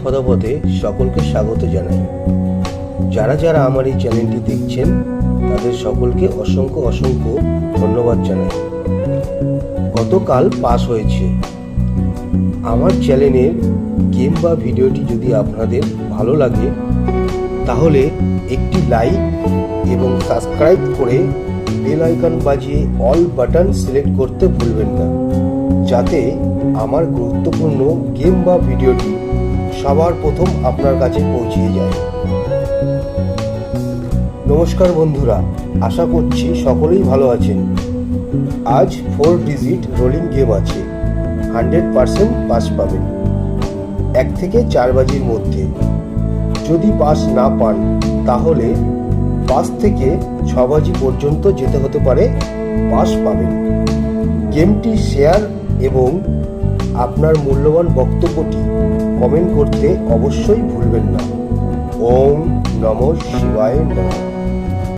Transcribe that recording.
পদপথে সকলকে স্বাগত জানাই। যারা যারা আমার এই চ্যানেলটি দেখছেন তাদের সকলকে অসংখ্য অসংখ্য ধন্যবাদ জানাই। গতকাল পাস হয়েছে। আমার চ্যানেলের গেম বা ভিডিওটি যদি আপনাদের ভালো লাগে তাহলে একটি লাইক এবং সাবস্ক্রাইব করে বেল আইকন বাজিয়ে অল বাটন সিলেক্ট করতে ভুলবেন না, যাতে আমার গুরুত্বপূর্ণ গেম বা ভিডিওটি সবার প্রথম আপনার কাছে পৌঁছে যায়। নমস্কার বন্ধুরা, আশা করছি সকলেই ভালো আছেন। আজ 4 ডিজিট রোলিং গেম আছে, 100% পাস পাবেন 1 থেকে 4 বাজির মধ্যে। যদি পাস না পান তাহলে 5 থেকে 6 বাজি পর্যন্ত যেতে হতে পারে, পাস পাবেন। গেমটি শেয়ার এবং আপনার মূল্যবান বক্তব্যটি কমেন্ট করতে অবশ্যই ভুলবেন না। ওম নমঃ শিবায় নমঃ।